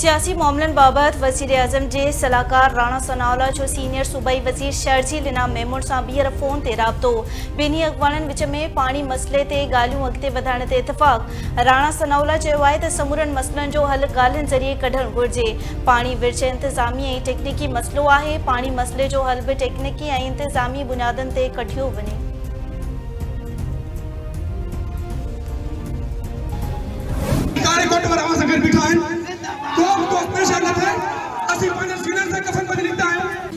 सियासी मामलन बाबत वज़ीर-ए-आज़म जे सलाहकार राणा सनाउल्ला जो सीनियर सूबाई वज़ीर शर्जी लिना मेमून सां ॿीहर फ़ोन ते राब्तो। ॿिन्ही अॻवाननि विच में पाणी मसइले ते ॻाल्हियूं अॻिते वधाइण ते इतफ़ाक़। राणा सनाउल्ला चयो आहे त समूरनि मसइलनि जो हल ॻाल्हियुनि ज़रिए कढणु घुरिजे। पाणी विर्छ इंतिज़ामी ऐं टेक्निकी मसइलो आहे। पाणी मसइले जो हल बि टेक्निकी ऐं इंतिज़ामी बुनियादनि ते कढियो वञे।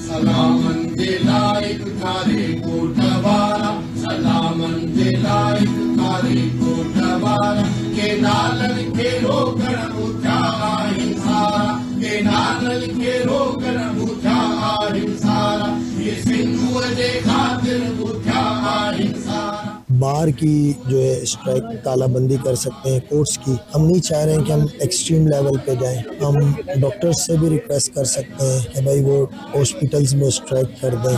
सलामन के लायक थारे कोटवारा, सलामन के लायक थारे कोटवारा, के नालन के रोकण उठा अहिंसारा, के नालन के रोकण उठा अहिंसारा, ये सिंधु जे खातिर उठा अहिंसारा। बार की जो है स्ट्राइक तालाबंदी कर सकते हैं कोर्ट्स की। हम नहीं चाह रहे हैं कि हम एक्सट्रीम लेवल पे जाएं। हम डॉक्टर्स से भी रिक्वेस्ट कर सकते हैं कि भाई वो हॉस्पिटल्स में स्ट्राइक कर दें।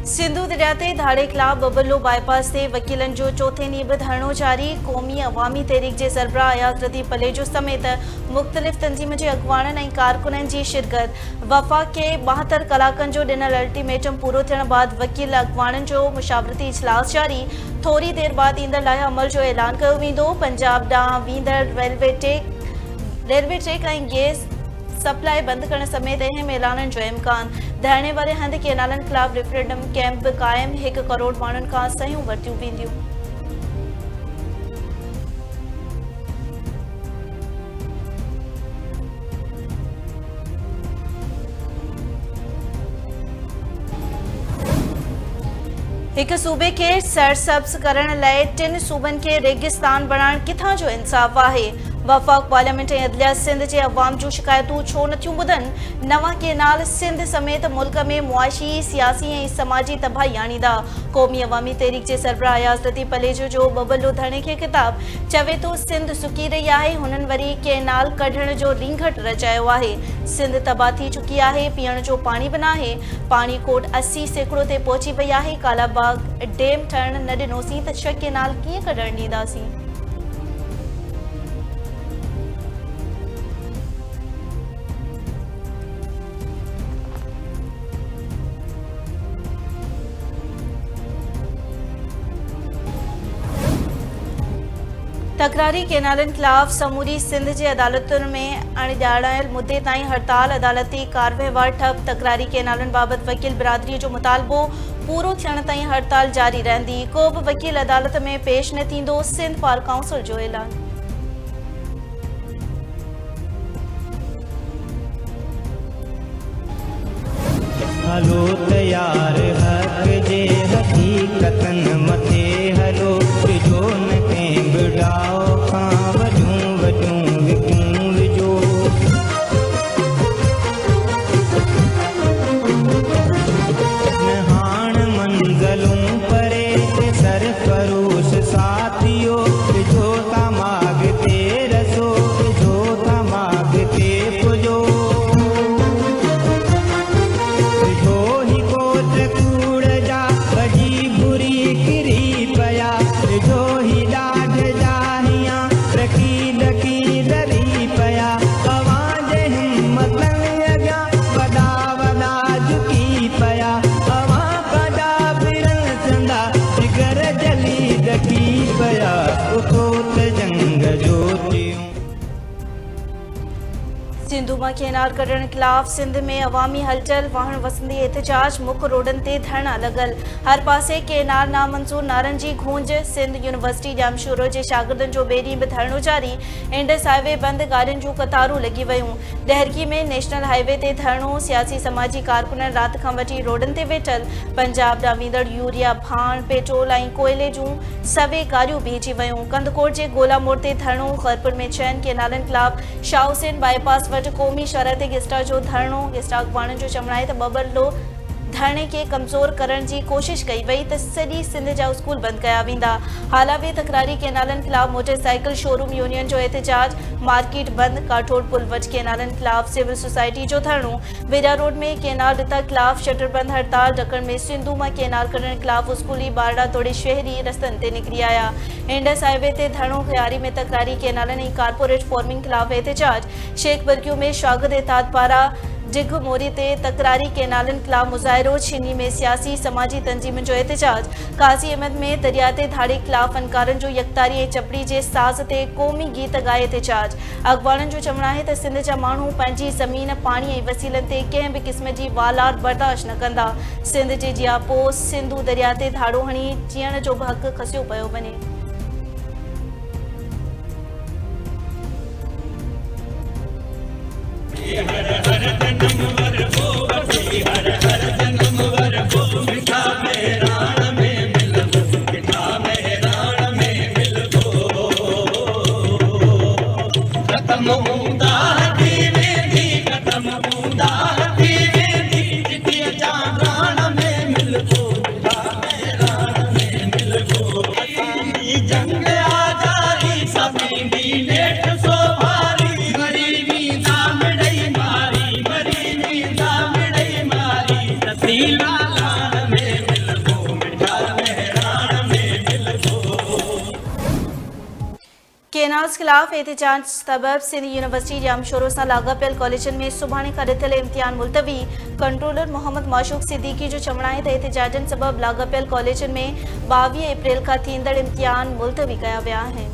सिंधु दरिया ते धाड़े ख़िलाफ़ बबलो बाईपास ते वकीलनि जो चौथे ॾींहुं बि धरणो जारी। क़ौमी अवामी तहरीक जे सरबराह अयाज़ लतीफ़ पलेजो समेत मुख़्तलिफ़ तंज़ीम जे अॻवाननि ऐं कारकुननि जी शिरकत। वफ़ाक़ खे 72 कलाकनि जो ॾिनल अल्टीमेटम पूरो थियण बाद वकील अॻवाननि जो मुशावरती इजलास जारी। थोरी देरि बाद ईंदड़ लाइ अमल जो ऐलान कयो वेंदो। पंजाब ॾांहुं वेंदड़ रेलवे ट्रैक ऐं गैस सप्लाई बंद करण समेत अहम ऐलाननि जो इम्कान। धरणे वारे हंधि केनालनि ख़िलाफ़ रेफरेंडम कैंप बि क़ाइमु। 1 करोड़ माण्हुनि खां सहियूं वरितियूं वेंदियूं। हिक सूबे खे सरसब्ज़ करण लाइ 3 सूबनि खे रेगिस्तान बणाइण किथां जो इंसाफ़ आहे। वफ़ाक़ पार्लियामेंट ऐं अदलिया सिंध जे अवाम जूं शिकायतूं छो नथियूं ॿुधनि। नवां केनाल सिंध समेत मुल्क में मुआशी, सियासी ऐं समाजी तबाही आणींदा। क़ौमी अवामी तहरीक जे सरबराह अयाज़ लतीफ़ पलेजो जो बबलो धरणे खे ख़िताब। चवे थो सिंध सुकी रही आहे। हुननि वरी केनाल कढण जो रींघट रचायो आहे। सिंध तबाह थी चुकी आहे। पीअण जो पाणी बि नाहे। पाणी कोट 80% ते पहुची वई आहे। कालाबाग डैम ठहण न ॾिनोसीं त 6 केनाल कीअं कढण ॾींदासीं। तकरारी केनालनि ख़िलाफ़ समूरी सिंध जे अदालतुनि में अणॼाणायल मुदे ताईं हड़ताल। अदालती कारवहिवार ठप। तकरारी केनालनि बाबति वकील बिरादरीअ जो मुतालबो पूरो थियण ताईं हड़ताल जारी रहंदी। को बि वकील अदालत में पेश न थींदो। सिंध बार काउंसिल जो ऐलान। हलो तयार हक़ जे हक़ीक़तनि मथे हलो विझो न कंहिं बिड़ाओ खां वॾियूं वॾियूं विकूं विझो। न हाण मंज़लूं परे सरफरोश साथियो विझो था माग ते रसो विझो था माग ते पुॼो। सिंधु मां केनाल कढण ख़िलाफ़ सिंध में अवामी हलचल। वाहन वसंदी एहतजाज। मुख रोडनि ते धरना लॻल। हर पासे केनाल नामंज़ूर नारनि जी गूंज। सिंध यूनिवर्सिटी ॼामशोरो जे शागिर्दनि जो ॿिए ॾींहुं बि धरणो जारी। इंडस हाईवे बंदि। गाॾियुनि जूं कतारूं लॻी वयूं। ॾहरकी में नेशनल हाईवे ते धरणो। सियासी समाजी कारकुननि राति खां वठी रोडनि ते वेठल। पंजाब ॾांहुं वेंदड़ यूरिया, भाण, पेट्रोल ऐं कोयले जूं सवे गाॾियूं बीहिजी वयूं। कंदकोट जे गोला मोड़ ते धरणो। ख़ैरपुर में 6 केनालनि ख़िलाफ़ शाह हुसैन बाईपास वटि क़ौमी शरह ते गिस्टा जो धरणो। गिस्टा अॻवाननि जो चवणु आहे त बबलो धरणे खे कमज़ोर करण जी कोशिश कई वई त सॼी सिंध जा स्कूल बंदि कया वेंदा। हालावे तकरारी केनालनि खिलाफ़ मोटरसाइकिल शोरूम यूनियन जो एहतजाज, मार्केट बंदि, काठोड़ पुल वटि केनालनि खिलाफ़ सिविल सोसाइटी जो धरणो, वेरा रोड में केनाल ॾिता खिलाफ़ शटर बंदि हड़ताल, ढकण में सिंधु मां केनाल कढण खिलाफ़ स्कूली बारड़ा तोड़े शहरी रस्तनि ते निकिरी आया। इंडस हाईवे ते धरणो, खयारी में तकरारी केनालनि ऐं कारपोरेट फॉर्मिंग खिलाफ़ एहतजाज, शेख बरकियो में शागिर्द इत्तेहाद पारां जिग मोरी ते तकरारी केनालनि खिलाफ़ मुज़ाहिरो, छिनी में सियासी समाजी तंजीमुनि जो एहतजाज, काज़ी अहमद में दरिया ते धाड़े खिलाफ़ फ़नकारनि जो यकतारी ऐं चपड़ी जे साज़ ते क़ौमी गीत ॻाए एहतजाज। अॻवाननि जो चवणु आहे त सिंध जा माण्हू पंहिंजी ज़मीन, पाणी ऐं वसीलनि ते कंहिं बि क़िस्म जी वालार बर्दाश्त न कंदा। सिंध जे जियापो सिंधु दरिया ते धाड़ो हणी जीअण जो बि हक़ खसियो पियो वञे। केनाल्स खिलाफ़ एहतजाज सबब सिंध यूनिवर्सिटी जामशोरो सां लाॻापियल कॉलेजनि में सुभाणे खां ॾिठल इम्तिहान मुलतवी। कंट्रोलर मोहम्मद माशूक सिद्दीकी जो चवणु आहे त एहतजाजनि सबब लाॻापियल कॉलेजनि में 22 अप्रैल खां थींदड़ इम्तिहान मुलतवी कया विया आहिनि।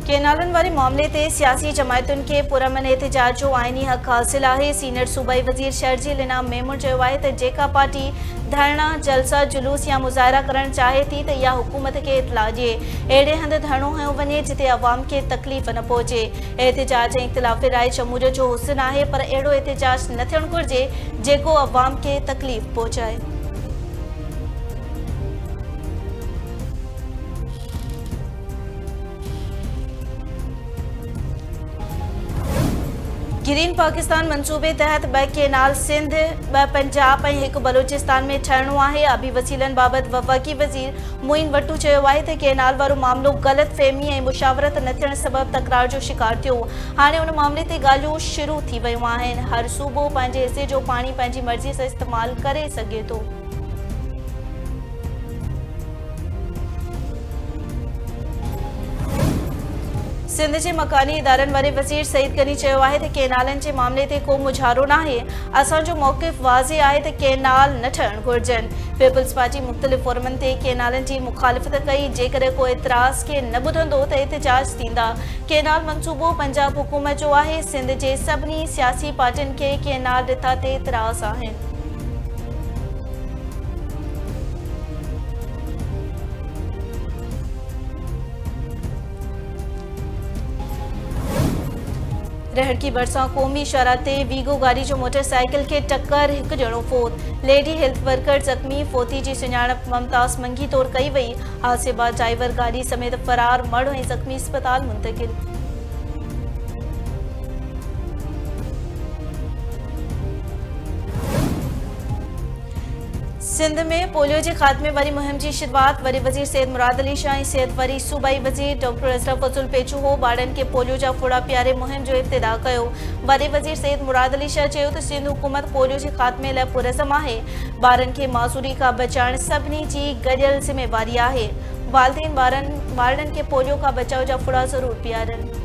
केनालनि वारे मामले ते सियासी जमायतुनि खे पुरअमन एहतजाज जो आइनी हक़ हासिल आहे। सीनियर सूबाई वज़ीर शर्जील इनाम मेमून चयो आहे त जेका पार्टी धरना, जलसा, जुलूस या मुज़ाहिरा करणु चाहे थी त इहा हुकूमत खे इतला ॾिए। अहिड़े हंधि धरणो हयो वञे जिते अवाम खे तकलीफ़ न पहुचे। एहतजाज ऐं इख़्तिलाफ़ राय जमहूरियत जो हुस्न आहे, पर अहिड़ो एहतजाज न थियणु घुरिजे जेको अवाम खे तकलीफ़ पहुचाए। ग्रीन पाकिस्तान मंसूबे तहत 2 केनाल सिंध, 2 पंजाब ऐं 1 बलोचिस्तान में ठहिणो आहे। आबी वसीलनि बाबति वफ़ाक़ी वज़ीर मोइन वट्टू चयो आहे त केनाल वारो मामिलो ग़लत फ़हमी ऐं मुशावरत न थियण सबबि तकरार जो शिकार थियो। हाणे उन मामले ते ॻाल्हियूं शुरू थी वयूं आहिनि। हर सूबो पंहिंजे हिसे जो पाणी पंहिंजी मर्ज़ी सां इस्तेमालु करे सघे थो। सिंध जे मकानी इदारनि वारे वज़ीर सईद गनी चयो आहे त केनालनि जे मामले ते को मुझारो नाहे। असांजो मौक़िफ़ वाज़ेह आहे त केनाल न ठहणु घुरिजनि। पीपल्स पार्टी मुख़्तलिफ़ फ़ोरमनि ते केनालनि जी मुख़ालिफ़त कई। जेकॾहिं को एतिराज़ खे न ॿुधंदो त एहतजाज थींदा। केनाल मंसूबो पंजाब हुकूमत जो आहे। सिंध जे सभिनी सियासी पार्टियुनि खे केनाल ॾिठा ते एतिराज़ आहिनि। रहड़की भरिसां क़ौमी शाहराह ते वीगो गाड़ी जो मोटरसाइकिल खे टक्कर, 1 ॼणो फोत। लेडी हेल्थ वर्कर ज़ख़्मी, फोती जी सुञाणप ममताज़ मंगी तौरु कई वई। हादसे बाद ड्राइवर गाड़ी समेत फ़रार, मर्द ऐं ज़ख़्मी अस्पताल मुंतक़िल। सिंध में पोलियो जे ख़ात्मे वारी मुहिम जी शुरूआत। वरी वज़ीर सैयद मुराद अली शाह ऐं सिहत वारी सूबाई वज़ीर डॉक्टर अशरफ फज़ुल पेचूहो ॿारनि खे पोलियो जा फुड़ा पीआरे मुहिम जो इब्तिदा कयो। वरी वज़ीर सैयद मुराद अली शाह चयो त सिंध हुकूमत पोलियो जे ख़ात्मे लाइ पुरज़म आहे। ॿारनि खे मासूरी खां बचाइण सभिनी जी गॾियल ज़िम्मेवारी आहे। वालिदैन ॿारनि खे पोलियो खां बचाव जा फुड़ा ज़रूरु पीआरनि।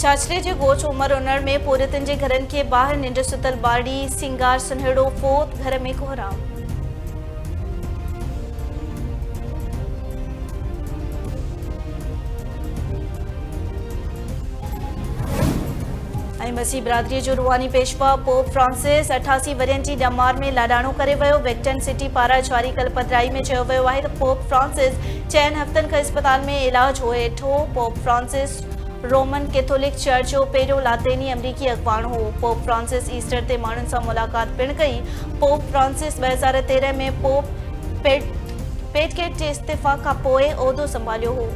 छाछड़े जे गोच उमर उनड़ में पोरितनि जे घरनि खे ॿाहिरि निंड सुतल बाड़ी, सिंगार सुन्हड़ो फोत, घर में कोहराम। ऐं मसीह बिरादरीअ जो रुहानी पेशवा पोप फ्रांसिस 88 वरियनि जी ॼमार में लाॾाणो करे वियो। वेटिकन सिटी पारां जारी कल पधिराई में चयो वियो आहे त पोप फ्रांसिस 4 हफ़्तनि खां इस्पताल में इलाज होए वेठो। Pope Francis Roman Catholic church जो पहिरियों लातेनी अमरीकी अॻवान हो। पोप फ्रांसिस ईस्टर ते माण्हुनि सां मुलाक़ात पिणु कई। पोप फ्रांसिस 2013 में पोप पेटकेट जे इस्तीफ़ा खां पोइ उहिदो संभालियो हो।